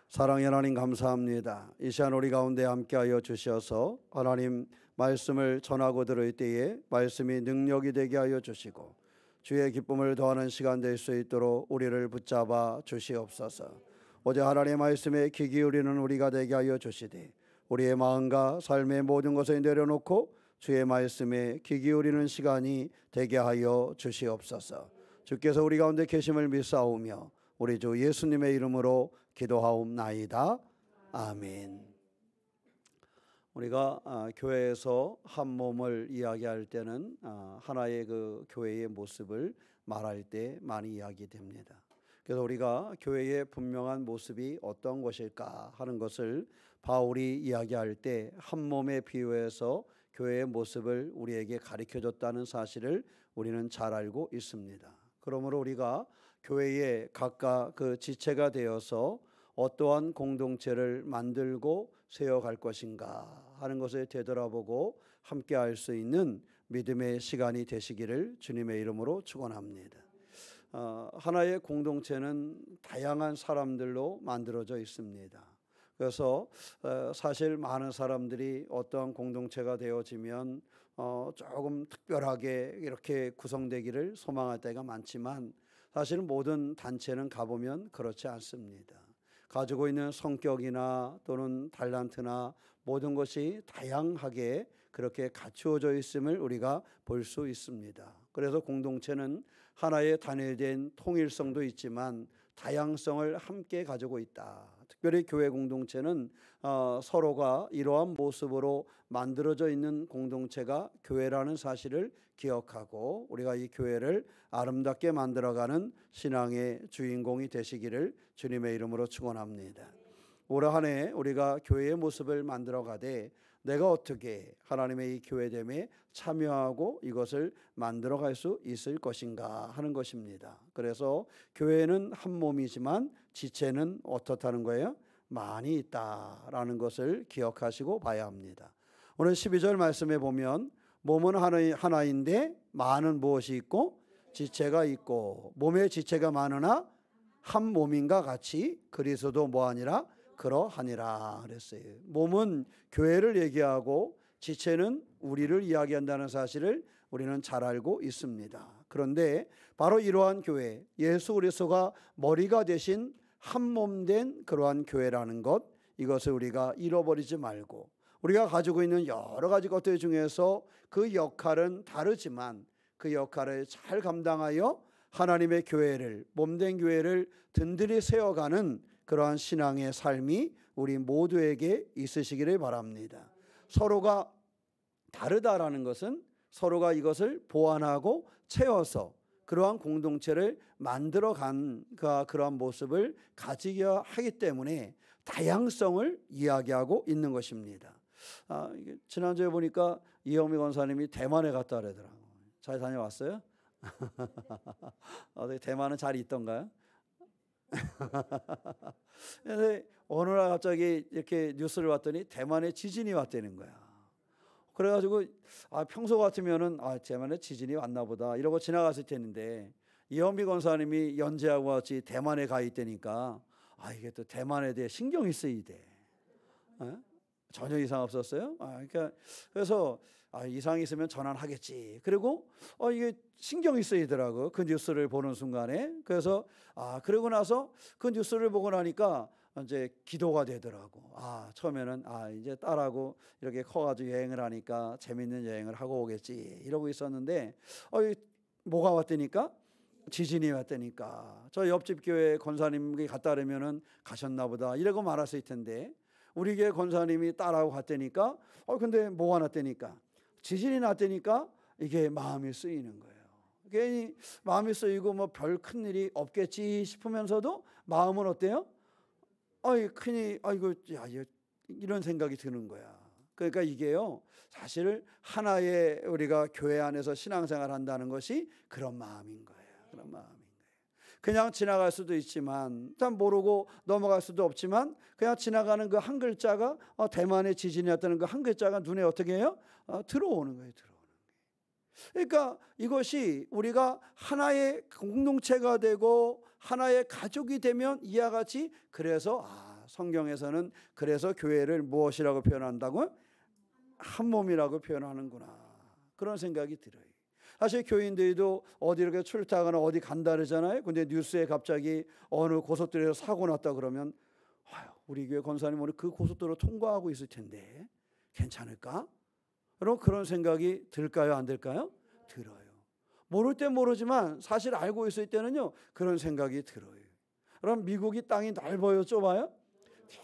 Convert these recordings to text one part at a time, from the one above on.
사랑의 하나님 감사합니다. 이 시간 우리 가운데 함께하여 주셔서 하나님 말씀을 전하고 들을 때에 말씀이 능력이 되게 하여 주시고 주의 기쁨을 더하는 시간 될 수 있도록 우리를 붙잡아 주시옵소서. 오직 하나님의 말씀에 귀 기울이는 우리가 되게 하여 주시되 우리의 마음과 삶의 모든 것을 내려놓고 주의 말씀에 귀 기울이는 시간이 되게 하여 주시옵소서. 주께서 우리 가운데 계심을 믿사오며 우리 주 예수님의 이름으로 기도하옵나이다. 아멘. 우리가 교회에서 한 몸을 이야기할 때는 하나의 그 교회의 모습을 말할 때 많이 이야기됩니다. 그래서 우리가 교회의 분명한 모습이 어떤 것일까 하는 것을 바울이 이야기할 때 한 몸에 비유해서 교회의 모습을 우리에게 가르쳐줬다는 사실을 우리는 잘 알고 있습니다. 그러므로 우리가 교회에 각각 그 지체가 되어서 어떠한 공동체를 만들고 세워갈 것인가 하는 것을 되돌아보고 함께 할 수 있는 믿음의 시간이 되시기를 주님의 이름으로 축원합니다. 하나의 공동체는 다양한 사람들로 만들어져 있습니다. 그래서 사실 많은 사람들이 어떠한 공동체가 되어지면 조금 특별하게 이렇게 구성되기를 소망할 때가 많지만 사실 모든 단체는 가보면 그렇지 않습니다. 가지고 있는 성격이나 또는 탤런트나 모든 것이 다양하게 그렇게 갖추어져 있음을 우리가 볼 수 있습니다. 그래서 공동체는 하나의 단일된 통일성도 있지만 다양성을 함께 가지고 있다. 특별히 교회 공동체는 서로가 이러한 모습으로 만들어져 있는 공동체가 교회라는 사실을 기억하고 우리가 이 교회를 아름답게 만들어가는 신앙의 주인공이 되시기를 주님의 이름으로 축원합니다. 올 한 해 우리가 교회의 모습을 만들어가되 내가 어떻게 하나님의 이 교회됨에 참여하고 이것을 만들어갈 수 있을 것인가 하는 것입니다. 그래서 교회는 한 몸이지만 지체는 어떻다는 거예요? 많이 있다라는 것을 기억하시고 봐야 합니다. 오늘 12절 말씀에 보면 몸은 하나인데 많은 무엇이 있고 지체가 있고 몸의 지체가 많으나 한 몸인가 같이 그리스도도 뭐하니라? 그러하니라 그랬어요. 몸은 교회를 얘기하고 지체는 우리를 이야기한다는 사실을 우리는 잘 알고 있습니다. 그런데 바로 이러한 교회, 예수 그리스도가 머리가 되신 한 몸 된 그러한 교회라는 것, 이것을 우리가 잃어버리지 말고 우리가 가지고 있는 여러 가지 것들 중에서 그 역할은 다르지만 그 역할을 잘 감당하여 하나님의 교회를, 몸된 교회를 든든히 세워가는 그러한 신앙의 삶이 우리 모두에게 있으시기를 바랍니다. 서로가 다르다라는 것은 서로가 이것을 보완하고 채워서 그러한 공동체를 만들어간 그러한 모습을 가지려 하기 때문에 다양성을 이야기하고 있는 것입니다. 지난주에 보니까 이영미 권사님이 대만에 갔다 그러더라고요. 잘 다녀왔어요? 대만은 잘 있던가요? 근데 어느 날 갑자기 이렇게 뉴스를 봤더니 대만에 지진이 왔다는 거야. 그래가지고 평소 같으면은 대만에 지진이 왔나 보다 이러고 지나갔을 텐데 이영미 권사님이 연재하고 같이 대만에 가 있다니까 이게 또 대만에 대해 신경이 쓰이대. 전혀 이상 없었어요. 그러니까 그래서 이상이 있으면 전환하겠지. 그리고 이게 신경이 쓰이더라고. 그 뉴스를 보는 순간에. 그래서 그러고 나서 그 뉴스를 보고 나니까 이제 기도가 되더라고. 처음에는 이제 딸하고 이렇게 커가지고 여행을 하니까 재밌는 여행을 하고 오겠지 이러고 있었는데 뭐가 왔다니까? 지진이 왔다니까. 저 옆집 교회 권사님이 갔다 오면은 가셨나 보다 이러고 말았을 텐데 우리 교회 권사님이 딸하고 갔다니까 근데 뭐가 났다니까? 지진이 났다니까 이게 마음이 쓰이는 거예요. 괜히 마음이 쓰이고 뭐 별 큰일이 없겠지 싶으면서도 마음은 어때요? 큰일 이런 생각이 드는 거야. 그러니까 이게요 사실 하나의 우리가 교회 안에서 신앙생활 한다는 것이 그런 마음인 거예요. 그런 마음인 거예요. 그냥 지나갈 수도 있지만 모르고 넘어갈 수도 없지만 그냥 지나가는 그 한 글자가 대만의 지진이었다는 그 한 글자가 눈에 어떻게 해요? 들어오는 거예요. 그러니까 이것이 우리가 하나의 공동체가 되고 하나의 가족이 되면 이와 같이 그래서 성경에서는 그래서 교회를 무엇이라고 표현한다고? 한 몸이라고 표현하는구나. 그런 생각이 들어요. 사실 교인들도 어디 이렇게 출타하거나 어디 간다 그러잖아요. 근데 뉴스에 갑자기 어느 고속도로에서 사고 났다 그러면 우리 교회 권사님 오늘 그 고속도로 통과하고 있을 텐데 괜찮을까? 그런 생각이 들까요? 안 들까요? 들어요. 모를 땐 모르지만 사실 알고 있을 때는요, 그런 생각이 들어요. 그럼 미국이 땅이 넓어요, 좁아요?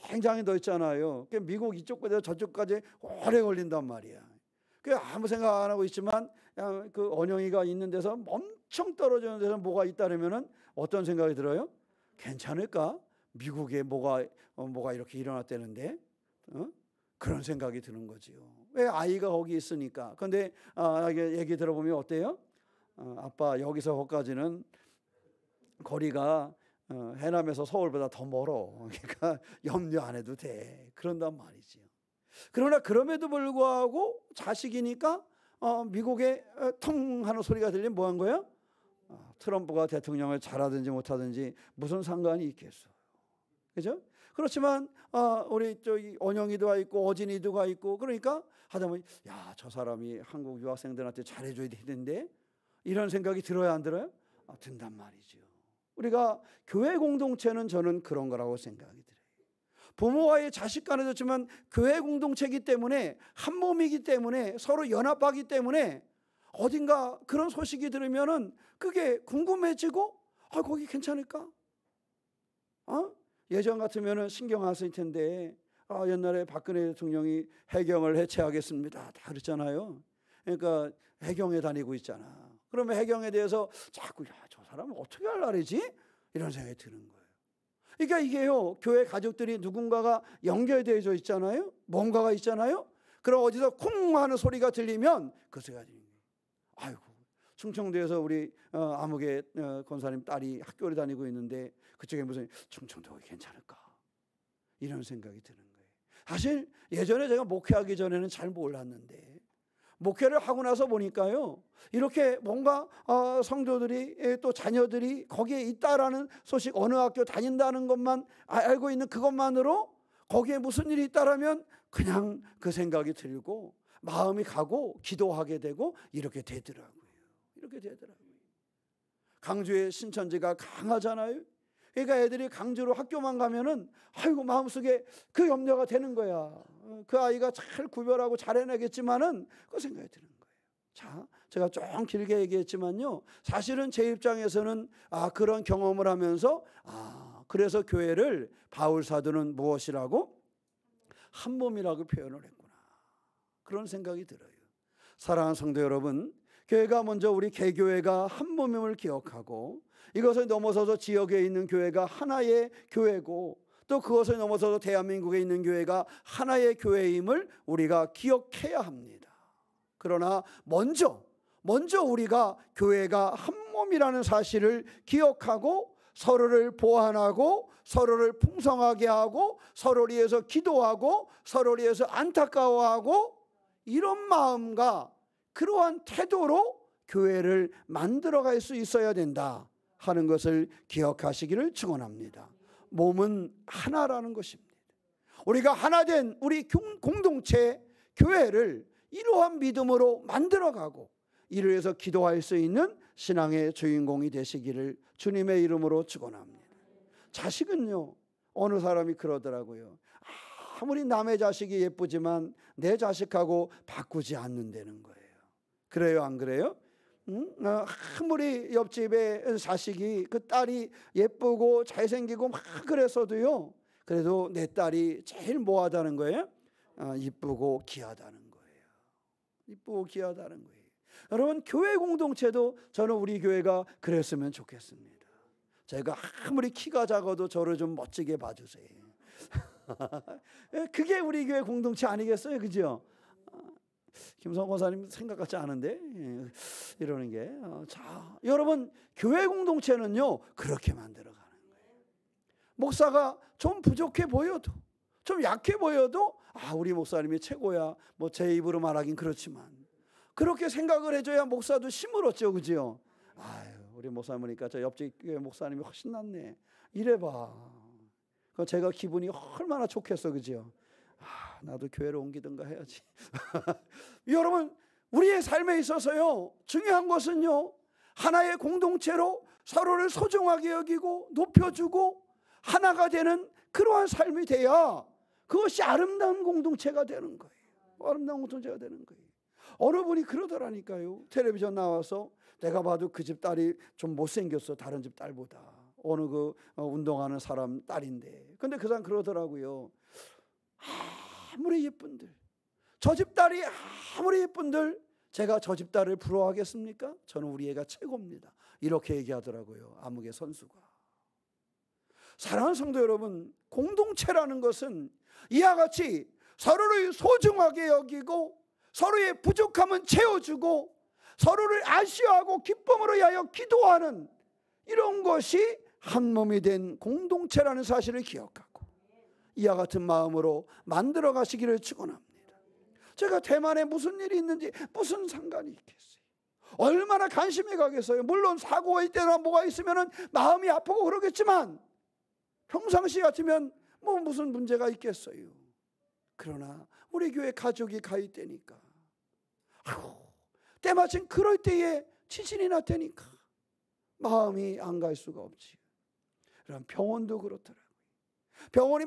굉장히 넓잖아요. 미국 이쪽까지 저쪽까지 오래 걸린단 말이야. 아무 생각 안 하고 있지만 그 언영이가 있는 데서 엄청 떨어지는 데서 뭐가 있다면은 어떤 생각이 들어요? 괜찮을까? 미국에 뭐가 이렇게 일어났다는데 그런 생각이 드는 거지요. 왜? 아이가 거기 있으니까. 그런데 얘기 들어보면 어때요? 아빠 여기서 거기까지는 거리가 해남에서 서울보다 더 멀어. 그러니까 염려 안 해도 돼. 그런단 말이지요. 그러나 그럼에도 불구하고 자식이니까 미국에 통 하는 소리가 들리면 뭐 한 거예요? 트럼프가 대통령을 잘하든지 못하든지 무슨 상관이 있겠어. 그죠? 그렇지만 우리 저기 언영이도가 있고 어진이도가 있고 그러니까 하다 보니 저 사람이 한국 유학생들한테 잘해줘야 되는데 이런 생각이 들어야 안 들어요? 든단 말이죠. 우리가 교회 공동체는 저는 그런 거라고 생각이 들어요. 부모와의 자식 간에도 있지만 교회 공동체이기 때문에 한 몸이기 때문에 서로 연합하기 때문에 어딘가 그런 소식이 들으면은 그게 궁금해지고 거기 괜찮을까? 예전 같으면은 신경 안 쓸 텐데 옛날에 박근혜 대통령이 해경을 해체하겠습니다 다 그랬잖아요. 그러니까 해경에 다니고 있잖아. 그러면 해경에 대해서 자꾸 저 사람은 어떻게 하려지? 이런 생각이 드는 거예요. 그러니까 이게요, 교회 가족들이 누군가가 연결되어져 있잖아요. 뭔가가 있잖아요. 그럼 어디서 쿵 하는 소리가 들리면 그 소리가 들리는 거예요. 아이고, 충청도에서 우리 아무개 권사님 딸이 학교를 다니고 있는데 그쪽에 무슨 충청도가 괜찮을까? 이런 생각이 드는 거예요. 사실 예전에 제가 목회하기 전에는 잘 몰랐는데 목회를 하고 나서 보니까요, 이렇게 뭔가 성도들이 또 자녀들이 거기에 있다라는 소식, 어느 학교 다닌다는 것만 알고 있는 그것만으로 거기에 무슨 일이 있다라면 그냥 그 생각이 들고 마음이 가고 기도하게 되고 이렇게 되더라고요. 강주의 신천지가 강하잖아요. 그러니까 애들이 강주로 학교만 가면은 마음속에 그 염려가 되는 거야. 그 아이가 잘 구별하고 잘 해내겠지만은 그 생각이 드는 거예요. 자, 제가 좀 길게 얘기했지만요, 사실은 제 입장에서는 그런 경험을 하면서 그래서 교회를 바울 사도는 무엇이라고? 한 몸이라고 표현을 했구나. 그런 생각이 들어요. 사랑하는 성도 여러분, 교회가 먼저 우리 개교회가 한 몸임을 기억하고 이것을 넘어서서 지역에 있는 교회가 하나의 교회고 또 그것을 넘어서서 대한민국에 있는 교회가 하나의 교회임을 우리가 기억해야 합니다. 그러나 먼저 우리가 교회가 한 몸이라는 사실을 기억하고 서로를 보완하고 서로를 풍성하게 하고 서로를 위해서 기도하고 서로를 위해서 안타까워하고 이런 마음과 그러한 태도로 교회를 만들어갈 수 있어야 된다 하는 것을 기억하시기를 축원합니다. 몸은 하나라는 것입니다. 우리가 하나된 우리 공동체 교회를 이러한 믿음으로 만들어가고 이를 위해서 기도할 수 있는 신앙의 주인공이 되시기를 주님의 이름으로 축원합니다. 자식은요, 어느 사람이 그러더라고요. 아무리 남의 자식이 예쁘지만 내 자식하고 바꾸지 않는다는 거예요. 그래요, 안 그래요? 아무리 옆집의 자식이 그 딸이 예쁘고 잘생기고 막 그랬어도요, 그래도 내 딸이 제일 뭐하다는 거예요? 이쁘고 귀하다는 거예요. 이쁘고 귀하다는 거예요. 여러분, 교회 공동체도 저는 우리 교회가 그랬으면 좋겠습니다. 제가 아무리 키가 작아도 저를 좀 멋지게 봐주세요. 그게 우리 교회 공동체 아니겠어요? 그죠? 김성 권사님 생각 같지 않은데 이러는 게. 자, 여러분, 교회 공동체는요 그렇게 만들어가는 거예요. 목사가 좀 부족해 보여도 좀 약해 보여도 우리 목사님이 최고야, 뭐 제 입으로 말하긴 그렇지만 그렇게 생각을 해줘야 목사도 힘을 얻죠. 그죠? 우리 목사 보니까 저 옆집 교회 목사님이 훨씬 낫네, 이래봐. 제가 기분이 얼마나 좋겠어, 그죠? 나도 교회로 옮기든가 해야지. 여러분, 우리의 삶에 있어서요, 중요한 것은요, 하나의 공동체로 서로를 소중하게 여기고 높여주고 하나가 되는 그러한 삶이 돼야 그것이 아름다운 공동체가 되는 거예요. 아름다운 공동체가 되는 거예요. 어느 분이 그러더라니까요. 텔레비전 나와서 내가 봐도 그 집 딸이 좀 못생겼어, 다른 집 딸보다. 어느 운동하는 사람 딸인데. 근데 그 사람 그러더라고요. 아무리 예쁜들, 저 집 딸이 아무리 예쁜들 제가 저 집 딸을 부러워하겠습니까? 저는 우리 애가 최고입니다. 이렇게 얘기하더라고요. 암흑의 선수가. 사랑하는 성도 여러분, 공동체라는 것은 이와 같이 서로를 소중하게 여기고 서로의 부족함은 채워주고 서로를 아쉬워하고 기쁨으로 인하여 기도하는 이런 것이 한 몸이 된 공동체라는 사실을 기억하고 이와 같은 마음으로 만들어 가시기를 축원합니다. 제가 대만에 무슨 일이 있는지 무슨 상관이 있겠어요? 얼마나 관심이 가겠어요? 물론 사고일 때나 뭐가 있으면 마음이 아프고 그러겠지만 평상시 같으면 뭐 무슨 문제가 있겠어요? 그러나 우리 교회 가족이 가 있다니까 때마침 그럴 때에 지진이 났다니까 마음이 안 갈 수가 없지. 그럼 병원도 그렇더라고요. 병원이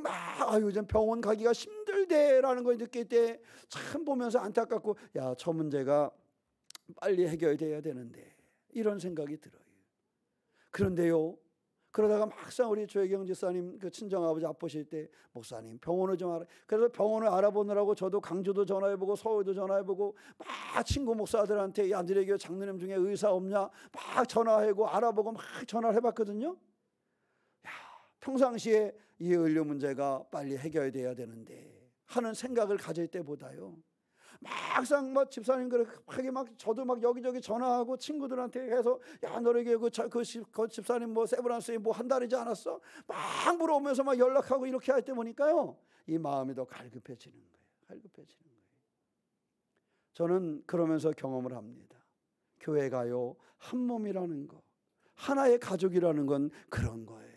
요즘 병원 가기가 힘들대라는 걸 느낄 때 참 보면서 안타깝고, 야, 저 문제가 빨리 해결돼야 되는데 이런 생각이 들어요. 그런데요, 그러다가 막상 우리 조혜경 집사님 그 친정아버지 아프실 때 목사님 병원을 좀 알아. 그래서 병원을 알아보느라고 저도 강주도 전화해보고 서울도 전화해보고 막 친구 목사들한테 야, 너네 교회 장로님 중에 의사 없냐 막 전화하고 알아보고 막 전화를 해봤거든요. 야, 평상시에 이 의료 문제가 빨리 해결돼야 되는데 하는 생각을 가질 때보다요, 막상 뭐 집사님 그렇게 막 저도 막 여기저기 전화하고 친구들한테 해서 야, 너에게 그 집사님 뭐 세브란스에 뭐 한 달이지 않았어? 막 물어오면서 막 연락하고 이렇게 할 때 보니까요, 이 마음이 더 갈급해지는 거예요. 갈급해지는 거예요. 저는 그러면서 경험을 합니다. 교회가요, 한 몸이라는 거, 하나의 가족이라는 건 그런 거예요.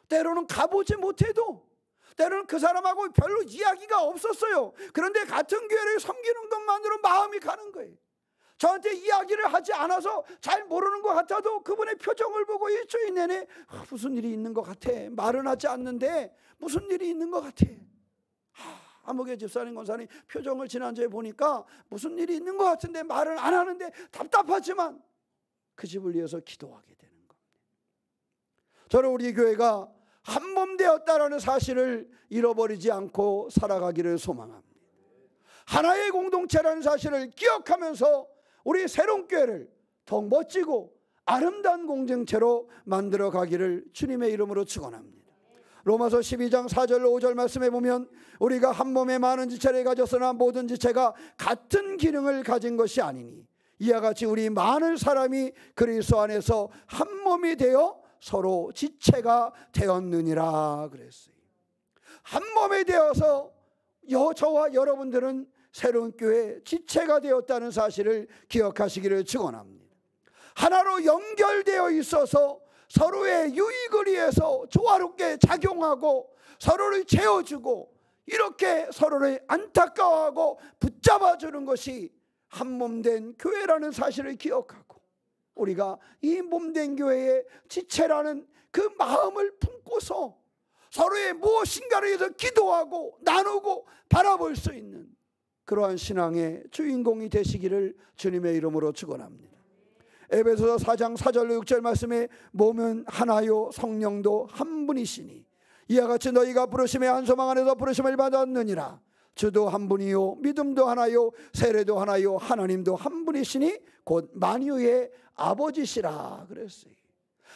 때로는 가보지 못해도 때로는 그 사람하고 별로 이야기가 없었어요. 그런데 같은 교회를 섬기는 것만으로 마음이 가는 거예요. 저한테 이야기를 하지 않아서 잘 모르는 것 같아도 그분의 표정을 보고 일주일 내내 무슨 일이 있는 것 같아. 말은 하지 않는데 무슨 일이 있는 것 같아. 암흑의 집사님 권사님 표정을 지난주에 보니까 무슨 일이 있는 것 같은데 말은 안 하는데 답답하지만 그 집을 위해서 기도하게 되는 겁니다. 저는 우리 교회가 한 몸 되었다라는 사실을 잃어버리지 않고 살아가기를 소망합니다. 하나의 공동체라는 사실을 기억하면서 우리 새로운 교회를 더 멋지고 아름다운 공동체로 만들어 가기를 주님의 이름으로 축원합니다. 로마서 12장 4절 5절 말씀에 보면 우리가 한 몸에 많은 지체를 가졌으나 모든 지체가 같은 기능을 가진 것이 아니니 이와 같이 우리 많은 사람이 그리스도 안에서 한 몸이 되어 서로 지체가 되었느니라 그랬어요. 한 몸이 되어서 저와 여러분들은 새로운 교회 지체가 되었다는 사실을 기억하시기를 축원합니다. 하나로 연결되어 있어서 서로의 유익을 위해서 조화롭게 작용하고 서로를 채워주고 이렇게 서로를 안타까워하고 붙잡아주는 것이 한 몸 된 교회라는 사실을 기억하고 우리가 이 몸된 교회의 지체라는 그 마음을 품고서 서로의 무엇인가를 위해서 기도하고 나누고 바라볼 수 있는 그러한 신앙의 주인공이 되시기를 주님의 이름으로 축원합니다. 에베소서 4장 4절 6절 말씀에 몸은 하나요 성령도 한 분이시니 이와 같이 너희가 부르심의 한 소망 안에서 부르심을 받았느니라. 주도 한 분이요 믿음도 하나요 세례도 하나요 하나님도 한 분이시니 곧 만유의 아버지시라 그랬어요.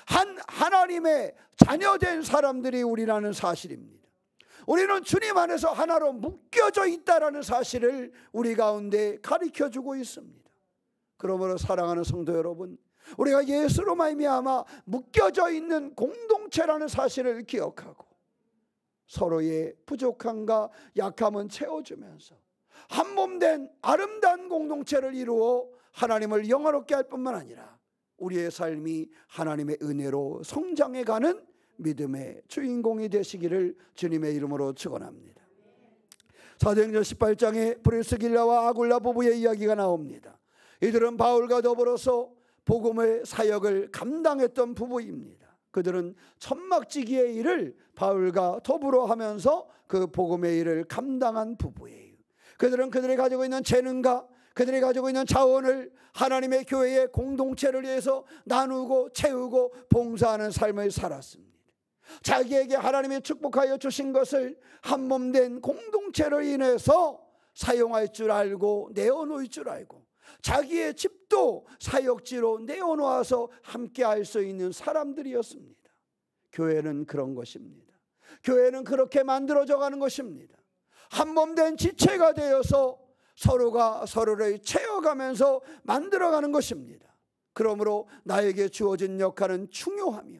한 하나님의 자녀된 사람들이 우리라는 사실입니다. 우리는 주님 안에서 하나로 묶여져 있다라는 사실을 우리 가운데 가르쳐주고 있습니다. 그러므로 사랑하는 성도 여러분, 우리가 예수로 말미암아 묶여져 있는 공동체라는 사실을 기억하고 서로의 부족함과 약함은 채워주면서 한 몸 된 아름다운 공동체를 이루어 하나님을 영화롭게 할 뿐만 아니라 우리의 삶이 하나님의 은혜로 성장해가는 믿음의 주인공이 되시기를 주님의 이름으로 축원합니다. 사도행전 18장에 브리스길라와 아굴라 부부의 이야기가 나옵니다. 이들은 바울과 더불어서 복음의 사역을 감당했던 부부입니다. 그들은 천막지기의 일을 바울과 더불어 하면서 그 복음의 일을 감당한 부부예요. 그들은 그들이 가지고 있는 재능과 그들이 가지고 있는 자원을 하나님의 교회의 공동체를 위해서 나누고 채우고 봉사하는 삶을 살았습니다. 자기에게 하나님이 축복하여 주신 것을 한몸된 공동체를 인해서 사용할 줄 알고 내어놓을 줄 알고 자기의 집도 사역지로 내어놓아서 함께 할 수 있는 사람들이었습니다. 교회는 그런 것입니다. 교회는 그렇게 만들어져 가는 것입니다. 한몸된 지체가 되어서 서로가 서로를 채워가면서 만들어가는 것입니다. 그러므로 나에게 주어진 역할은 중요하며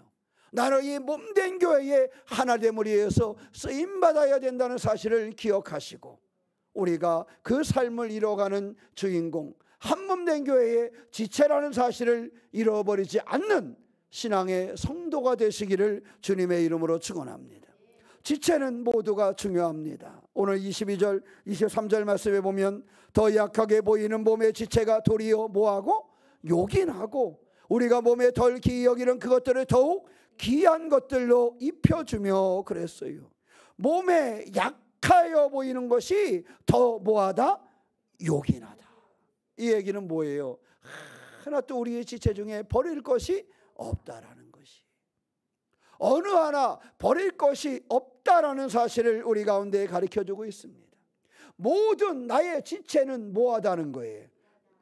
나는 이 몸된 교회의 하나됨을 위해서 쓰임받아야 된다는 사실을 기억하시고 우리가 그 삶을 이뤄가는 주인공, 한몸된 교회의 지체라는 사실을 잃어버리지 않는 신앙의 성도가 되시기를 주님의 이름으로 축원합니다. 지체는 모두가 중요합니다. 오늘 22절, 23절 말씀에 보면 더 약하게 보이는 몸의 지체가 도리어 뭐하고? 요긴하고 우리가 몸에 덜 기이 여기는 그것들을 더욱 귀한 것들로 입혀주며 그랬어요. 몸에 약하여 보이는 것이 더 뭐하다? 요긴하다. 이 얘기는 뭐예요? 하나도 우리의 지체 중에 버릴 것이 없다라는 것이, 어느 하나 버릴 것이 없다라는 사실을 우리 가운데 가르쳐주고 있습니다. 모든 나의 지체는 뭐하다는 거예요?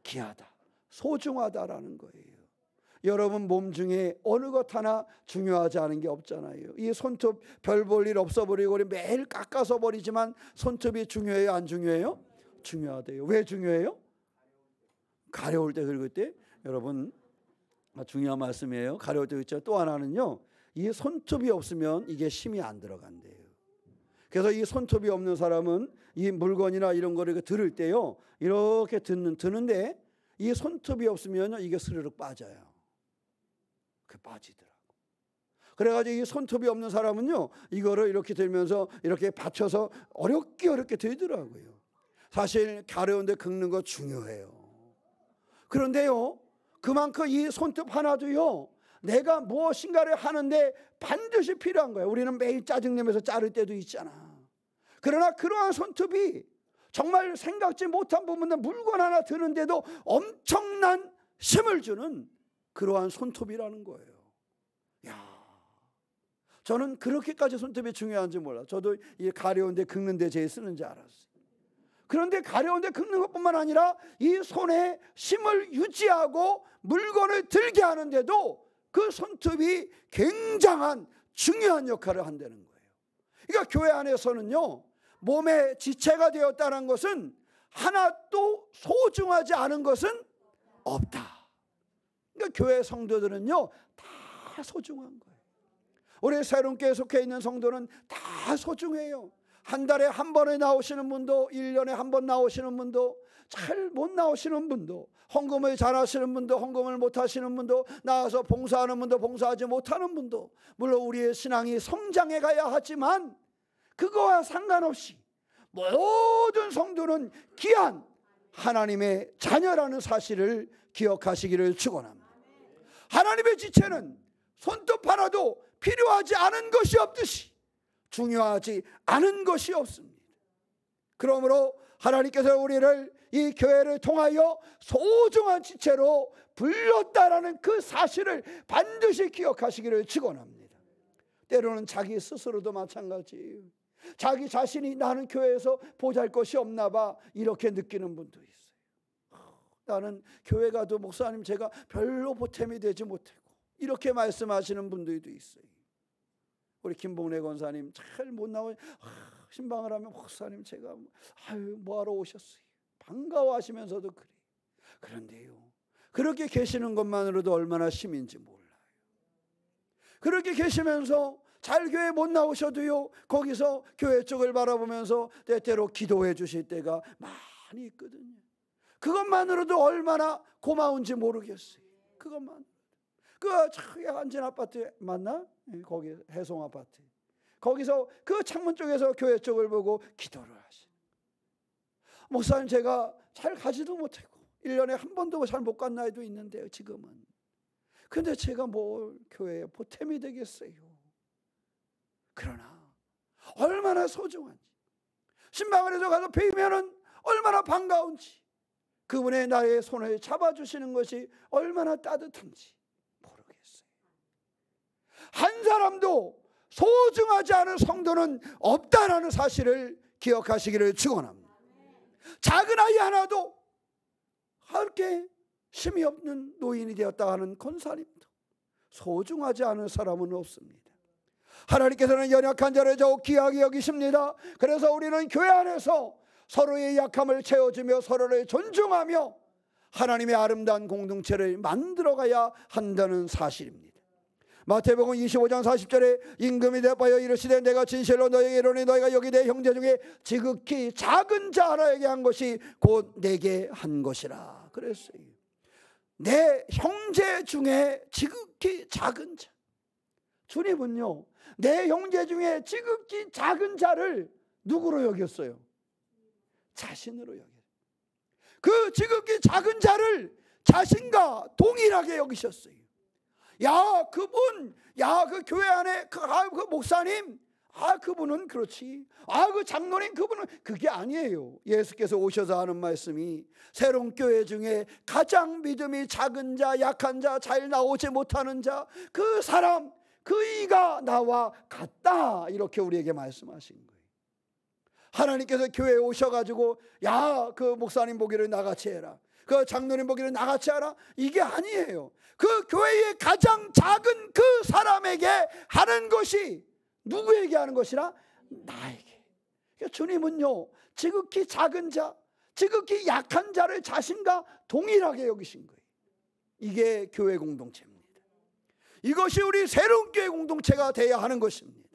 귀하다, 소중하다라는 거예요. 여러분 몸 중에 어느 것 하나 중요하지 않은 게 없잖아요. 이 손톱 별 볼 일 없어버리고 우리 매일 깎아서 버리지만 손톱이 중요해요? 안 중요해요? 중요하대요. 왜 중요해요? 가려울 때 긁을 때. 여러분 중요한 말씀이에요. 가려울 때 있죠. 또 하나는요, 이 손톱이 없으면 이게 힘이 안 들어간대요. 그래서 이 손톱이 없는 사람은 이 물건이나 이런 거를 들을 때요 이렇게 드는데 이 손톱이 없으면 이게 스르륵 빠져요. 그 빠지더라고. 그래가지고 이 손톱이 없는 사람은요 이거를 이렇게 들면서 이렇게 받쳐서 어렵게 들더라고요. 사실 가려운데 긁는 거 중요해요. 그런데요 그만큼 이 손톱 하나도요 내가 무엇인가를 하는데 반드시 필요한 거예요. 우리는 매일 짜증내면서 자를 때도 있잖아. 그러나 그러한 손톱이 정말 생각지 못한 부분에 물건 하나 드는데도 엄청난 힘을 주는 그러한 손톱이라는 거예요. 야, 저는 그렇게까지 손톱이 중요한지 몰라. 저도 이 가려운데 긁는데 제일 쓰는지 알았어요. 그런데 가려운데 긁는 것뿐만 아니라 이 손에 힘을 유지하고 물건을 들게 하는데도 그 손톱이 굉장한 중요한 역할을 한다는 거예요. 그러니까 교회 안에서는요 몸의 지체가 되었다는 것은 하나도 소중하지 않은 것은 없다. 그러니까 교회 성도들은요 다 소중한 거예요. 우리 새롭게 속해 있는 성도는 다 소중해요. 한 달에 한 번에 나오시는 분도 1년에 한 번 나오시는 분도 잘 못 나오시는 분도 헌금을 잘 하시는 분도 헌금을 못 하시는 분도 나와서 봉사하는 분도 봉사하지 못하는 분도 물론 우리의 신앙이 성장해 가야 하지만 그거와 상관없이 모든 성도는 귀한 하나님의 자녀라는 사실을 기억하시기를 축원합니다. 하나님의 지체는 손톱 하나도 필요하지 않은 것이 없듯이 중요하지 않은 것이 없습니다. 그러므로 하나님께서 우리를 이 교회를 통하여 소중한 지체로 불렀다라는 그 사실을 반드시 기억하시기를 축원합니다. 때로는 자기 스스로도 마찬가지예요. 자기 자신이 나는 교회에서 보잘것이 없나 봐 이렇게 느끼는 분도 있어요. 나는 교회 가도 목사님 제가 별로 보탬이 되지 못하고 이렇게 말씀하시는 분들도 있어요. 우리 김봉래 권사님 잘 못 나오니 신방을 하면 목사님 제가 뭐하러 오셨어요? 반가워하시면서도 그래. 그런데요 그렇게 계시는 것만으로도 얼마나 힘인지 몰라요. 그렇게 계시면서 잘 교회 못 나오셔도요 거기서 교회 쪽을 바라보면서 때때로 기도해 주실 때가 많이 있거든요. 그것만으로도 얼마나 고마운지 모르겠어요. 그것만. 그 한진 아파트 맞나? 거기 해송 아파트. 거기서 그 창문 쪽에서 교회 쪽을 보고 기도를 하시. 목사님, 제가 잘 가지도 못하고 1년에 한 번도 잘 못 간 나이도 있는데요, 지금은. 근데 제가 뭘 교회에 보탬이 되겠어요. 그러나 얼마나 소중한지, 신방안에서 가서 뵈면은 얼마나 반가운지, 그분의 나의 손을 잡아주시는 것이 얼마나 따뜻한지 모르겠어요. 한 사람도 소중하지 않은 성도는 없다라는 사실을 기억하시기를 축원합니다. 작은 아이 하나도 그렇게 힘이 없는 노인이 되었다 하는 권사님도 소중하지 않은 사람은 없습니다. 하나님께서는 연약한 자를 더욱 귀하게 여기십니다. 그래서 우리는 교회 안에서 서로의 약함을 채워주며 서로를 존중하며 하나님의 아름다운 공동체를 만들어가야 한다는 사실입니다. 마태복음 25장 40절에 임금이 대하여 이르시되 내가 진실로 너에게 이르노니 너희가 여기 내 형제 중에 지극히 작은 자 하나에게 한 것이 곧 내게 한 것이라 그랬어요. 내 형제 중에 지극히 작은 자. 주님은요, 내 형제 중에 지극히 작은 자를 누구로 여겼어요? 자신으로 여겼어요. 그 지극히 작은 자를 자신과 동일하게 여기셨어요. 야, 그분, 야, 그 교회 안에 그 목사님, 그분은 그렇지. 그 장로님, 그분은 그게 아니에요. 예수께서 오셔서 하는 말씀이 새로운 교회 중에 가장 믿음이 작은 자, 약한 자, 잘 나오지 못하는 자, 그 사람, 그 이가 나와 같다, 이렇게 우리에게 말씀하신 거예요. 하나님께서 교회에 오셔가지고 야, 그 목사님 보기를 나같이 해라, 그 장로님 보기를 나같이 하라, 이게 아니에요. 그 교회의 가장 작은 그 사람에게 하는 것이 누구에게 하는 것이라? 나에게. 그러니까 주님은요, 지극히 작은 자, 지극히 약한 자를 자신과 동일하게 여기신 거예요. 이게 교회 공동체입니다. 이것이 우리 새로운 교회 공동체가 되어야 하는 것입니다.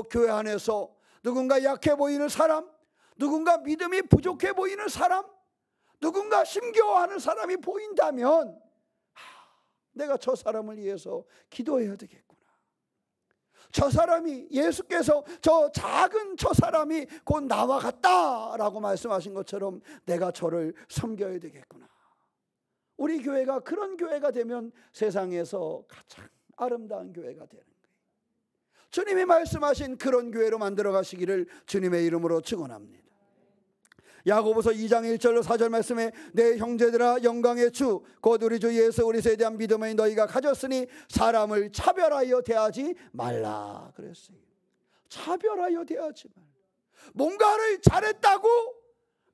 교회 안에서 누군가 약해 보이는 사람, 누군가 믿음이 부족해 보이는 사람, 누군가 힘겨워하는 사람이 보인다면 내가 저 사람을 위해서 기도해야 되겠구나. 저 사람이, 예수께서 저 작은 저 사람이 곧 나와 같다라고 말씀하신 것처럼 내가 저를 섬겨야 되겠구나. 우리 교회가 그런 교회가 되면 세상에서 가장 아름다운 교회가 되는 거예요. 주님이 말씀하신 그런 교회로 만들어 가시기를 주님의 이름으로 축원합니다. 야고보서 2장 1절로 4절 말씀에 내 형제들아, 영광의 주 곧 우리 주 예수 그리스도에 대한 믿음을 너희가 가졌으니 사람을 차별하여 대하지 말라 그랬어요. 차별하여 대하지 말라. 뭔가를 잘했다고,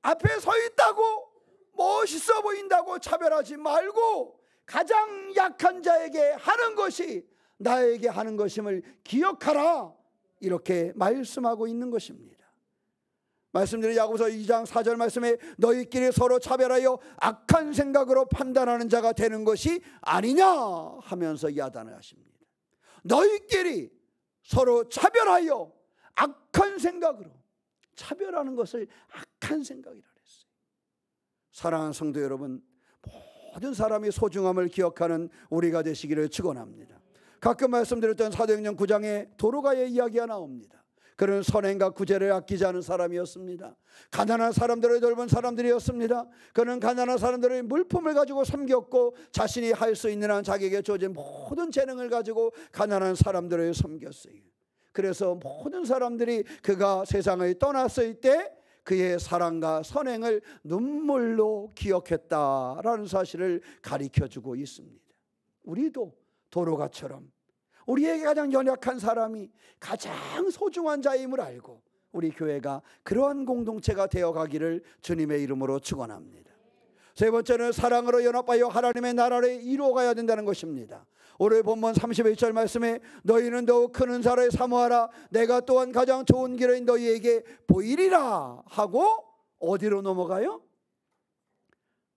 앞에 서 있다고, 멋있어 보인다고 차별하지 말고 가장 약한 자에게 하는 것이 나에게 하는 것임을 기억하라, 이렇게 말씀하고 있는 것입니다. 말씀드린 야고보서 2장 4절 말씀에 너희끼리 서로 차별하여 악한 생각으로 판단하는 자가 되는 것이 아니냐 하면서 야단을 하십니다. 너희끼리 서로 차별하여 악한 생각으로, 차별하는 것을 악한 생각이라 그랬어요. 사랑하는 성도 여러분, 모든 사람이 소중함을 기억하는 우리가 되시기를 축원합니다. 가끔 말씀드렸던 사도행전 9장에 도로가의 이야기가 나옵니다. 그는 선행과 구제를 아끼지 않은 사람이었습니다. 가난한 사람들을 돌본 사람들이었습니다. 그는 가난한 사람들의 물품을 가지고 섬겼고 자신이 할 수 있는 한 자기에게 주어진 모든 재능을 가지고 가난한 사람들을 섬겼어요. 그래서 모든 사람들이 그가 세상을 떠났을 때 그의 사랑과 선행을 눈물로 기억했다라는 사실을 가르쳐주고 있습니다. 우리도 도로가처럼 우리에게 가장 연약한 사람이 가장 소중한 자임을 알고 우리 교회가 그러한 공동체가 되어가기를 주님의 이름으로 축원합니다. 세 번째는 사랑으로 연합하여 하나님의 나라를 이루어가야 된다는 것입니다. 오늘 본문 31절 말씀에 너희는 더욱 큰 은사를 사모하라, 내가 또한 가장 좋은 길을 너희에게 보이리라 하고 어디로 넘어가요?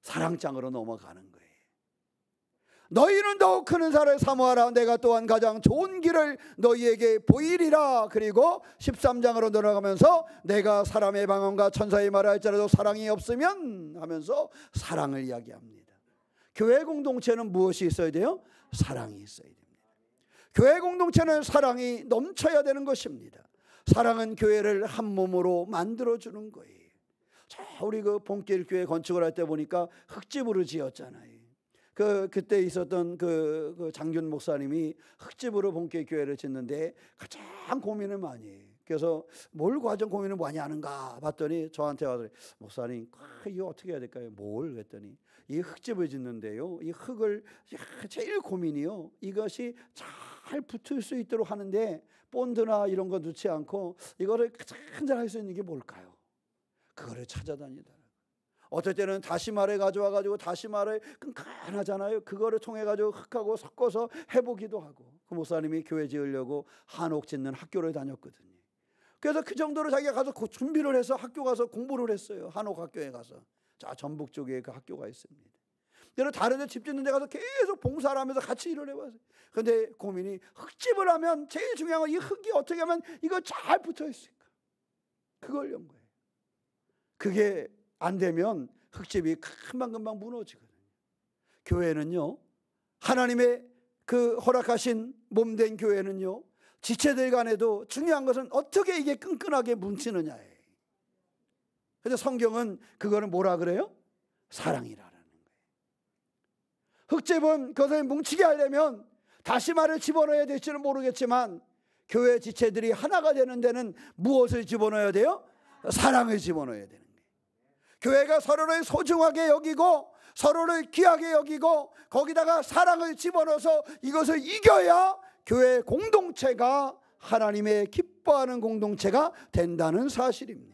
사랑장으로 넘어가는 거예요. 너희는 더욱 큰 은사를 사모하라, 내가 또한 가장 좋은 길을 너희에게 보이리라. 그리고 13장으로 돌아가면서 내가 사람의 방언과 천사의 말을 할지라도 사랑이 없으면 하면서 사랑을 이야기합니다. 교회 공동체는 무엇이 있어야 돼요? 사랑이 있어야 됩니다. 교회 공동체는 사랑이 넘쳐야 되는 것입니다. 사랑은 교회를 한 몸으로 만들어주는 거예요. 자, 우리 그 본길 교회 건축을 할 때 보니까 흙집으로 지었잖아요. 그때 있었던 그 장균 목사님이 흙집으로 본길 교회를 짓는데 가장 고민을 많이 해요. 그래서 뭘 과정 고민을 많이 하는가 봤더니 저한테 와서 목사님 이거 어떻게 해야 될까요? 뭘 그랬더니 이 흙집을 짓는데요, 이 흙을 제일 고민이요, 이것이 잘 붙을 수 있도록 하는데 본드나 이런 거 넣지 않고 이거를 가장 할 수 있는 게 뭘까요? 그거를 찾아다니다. 어떨 때는 다시마를 가져와가지고 다시마를 끈끈하잖아요. 그거를 통해가지고 흙하고 섞어서 해보기도 하고. 그 목사님이 교회 지으려고 한옥 짓는 학교를 다녔거든요. 그래서 그 정도로 자기가 가서 준비를 해서 학교 가서 공부를 했어요. 한옥 학교에 가서. 자, 전북 쪽에 그 학교가 있습니다. 그래서 다른 데 집 짓는 데 가서 계속 봉사를 하면서 같이 일을 해봤어요. 그런데 고민이 흙집을 하면 제일 중요한 건 이 흙이 어떻게 하면 이거 잘 붙어 있을까? 그걸 연구해요. 그게 안 되면 흙집이 금방금방 무너지거든요. 교회는요, 하나님의 그 허락하신 몸된 교회는요, 지체들 간에도 중요한 것은 어떻게 이게 끈끈하게 뭉치느냐예요. 그래서 성경은 그거는 뭐라 그래요? 사랑이라는 거예요. 흙집은 그것을 뭉치게 하려면 다시마를 집어넣어야 될지는 모르겠지만 교회 지체들이 하나가 되는 데는 무엇을 집어넣어야 돼요? 사랑을 집어넣어야 되는 거예요. 교회가 서로를 소중하게 여기고 서로를 귀하게 여기고 거기다가 사랑을 집어넣어서 이것을 이겨야 교회 공동체가 하나님의 기뻐하는 공동체가 된다는 사실입니다.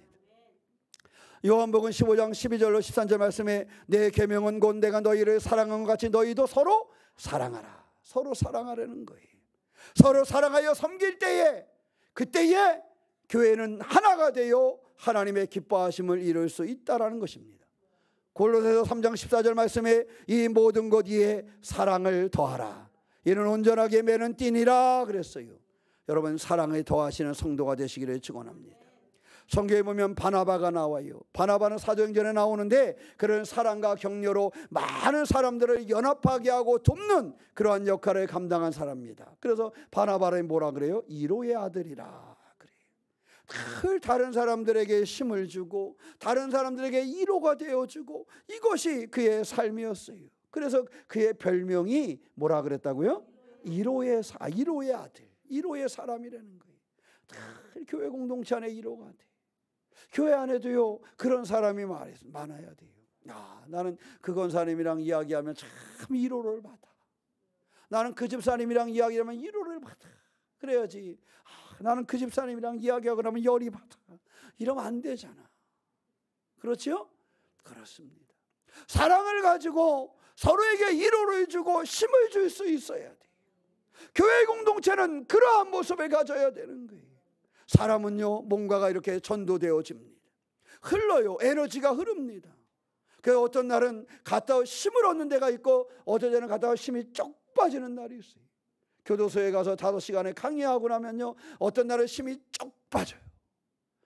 요한복음 15장 12절로 13절 말씀에 내 계명은 곧 내가 너희를 사랑한 것 같이 너희도 서로 사랑하라. 서로 사랑하라는 거예요. 서로 사랑하여 섬길 때에 그때에 교회는 하나가 되어 하나님의 기뻐하심을 이룰 수 있다라는 것입니다. 골로새서 3장 14절 말씀에 이 모든 것 위에 사랑을 더하라. 이는 온전하게 매는 띠니라 그랬어요. 여러분, 사랑을 더하시는 성도가 되시기를 축원합니다. 성경에 보면 바나바가 나와요. 바나바는 사도행전에 나오는데 그런 사랑과 격려로 많은 사람들을 연합하게 하고 돕는 그러한 역할을 감당한 사람입니다. 그래서 바나바를 뭐라 그래요? 이로의 아들이라 그래요. 늘 다른 사람들에게 힘을 주고 다른 사람들에게 이로가 되어주고 이것이 그의 삶이었어요. 그래서 그의 별명이 뭐라 그랬다고요? 이로의 아들, 이로의 사람이라는 거예요. 늘 교회 공동체 안에 이로가 돼. 교회 안에도요 그런 사람이 많아야 돼요. 나는 그 권사님이랑 이야기하면 참 위로를 받아. 나는 그 집사님이랑 이야기하면 위로를 받아. 그래야지. 나는 그 집사님이랑 이야기하고 나면 열이 받아. 이러면 안 되잖아. 그렇죠? 그렇습니다. 사랑을 가지고 서로에게 위로를 주고 힘을 줄 수 있어야 돼요. 교회 공동체는 그러한 모습을 가져야 되는 거예요. 사람은요 뭔가가 이렇게 전도되어집니다. 흘러요. 에너지가 흐릅니다. 그 어떤 날은 갔다 힘을 얻는 데가 있고 어떤 때는 갔다가 힘이 쭉 빠지는 날이 있어요. 교도소에 가서 5시간에 강의하고 나면요 어떤 날은 힘이 쭉 빠져요.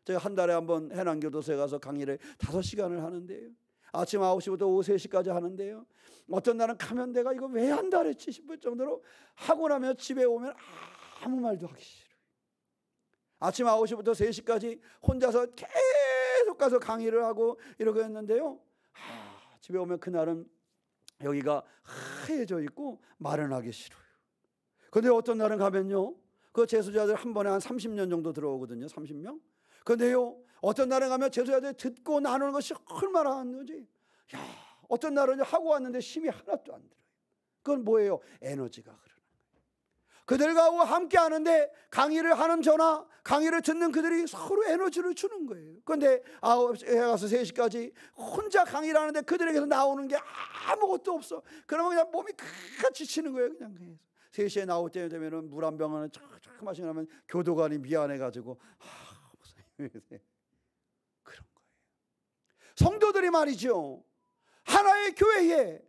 제가 한 달에 한 번 해남교도소에 가서 강의를 5시간을 하는데요, 아침 9시부터 오후 3시까지 하는데요, 어떤 날은 가면 내가 이거 왜 한 달에 70분 정도로 하고 나면 집에 오면 아무 말도 하기 싫어요. 아침 9시부터 3시까지 혼자서 계속 가서 강의를 하고 이러고 했는데요, 집에 오면 그날은 여기가 하얘져 있고 말은 하기 싫어요. 그런데 어떤 날은 가면요 그 재수자들 한 번에 한 30년 정도 들어오거든요. 30명. 그런데요 어떤 날은 가면 재수자들 듣고 나누는 것이 얼마나 한 거지. 어떤 날은 하고 왔는데 힘이 하나도 안 들어요. 그건 뭐예요? 에너지가 흐르는 거예요. 그들과 함께 하는데 강의를 하는 저나 강의를 듣는 그들이 서로 에너지를 주는 거예요. 그런데 9시에 가서 3시까지 혼자 강의를 하는데 그들에게서 나오는 게 아무것도 없어. 그러면 그냥 몸이 지치는 거예요. 그냥 3시에 나올 때 되면 물 한 병을 쫙 마시고 나면 교도관이 미안해가지고 그런 거예요. 성도들이 말이죠, 하나의 교회에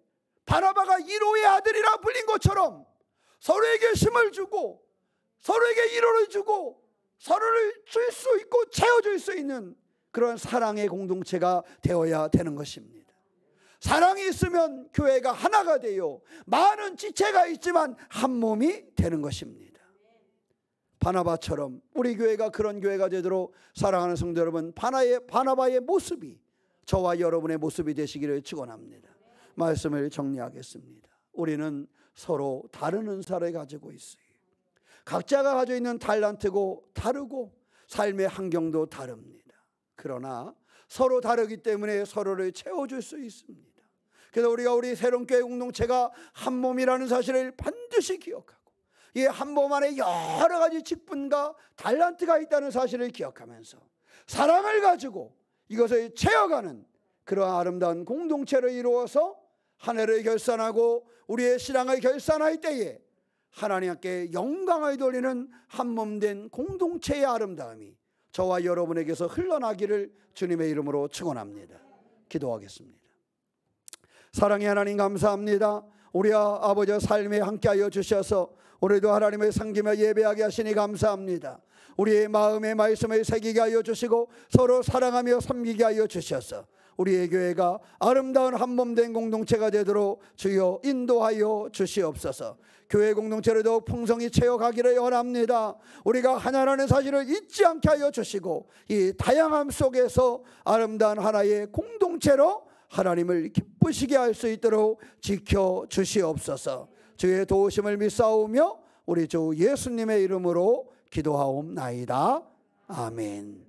바나바가 이로의 아들이라 불린 것처럼 서로에게 힘을 주고 서로에게 위로를 주고 서로를 줄 수 있고 채워줄 수 있는 그런 사랑의 공동체가 되어야 되는 것입니다. 사랑이 있으면 교회가 하나가 되어 많은 지체가 있지만 한 몸이 되는 것입니다. 바나바처럼 우리 교회가 그런 교회가 되도록 사랑하는 성도 여러분, 바나바의 모습이 저와 여러분의 모습이 되시기를 축원합니다. 말씀을 정리하겠습니다. 우리는 서로 다른 은사를 가지고 있어요. 각자가 가지고 있는 달란트고 다르고 삶의 환경도 다릅니다. 그러나 서로 다르기 때문에 서로를 채워줄 수 있습니다. 그래서 우리가 우리 새롬교회 공동체가 한 몸이라는 사실을 반드시 기억하고, 이 한 몸 안에 여러 가지 직분과 달란트가 있다는 사실을 기억하면서 사랑을 가지고 이것을 채워가는 그러한 아름다운 공동체를 이루어서 한 해를 결산하고 우리의 신앙을 결산할 때에 하나님께 영광을 돌리는 한 몸 된 공동체의 아름다움이 저와 여러분에게서 흘러나기를 주님의 이름으로 축원합니다. 기도하겠습니다. 사랑의 하나님, 감사합니다. 우리 아버지 삶에 함께하여 주셔서 오늘도 하나님을 섬기며 예배하게 하시니 감사합니다. 우리의 마음의 말씀을 새기게 하여 주시고 서로 사랑하며 섬기게 하여 주셔서 우리의 교회가 아름다운 한 몸 된 공동체가 되도록 주여 인도하여 주시옵소서. 교회 공동체를 더욱 풍성히 채워가기를 원합니다. 우리가 하나라는 사실을 잊지 않게 하여 주시고 이 다양함 속에서 아름다운 하나의 공동체로 하나님을 기쁘시게 할 수 있도록 지켜주시옵소서. 주의 도우심을 믿사오며 우리 주 예수님의 이름으로 기도하옵나이다. 아멘.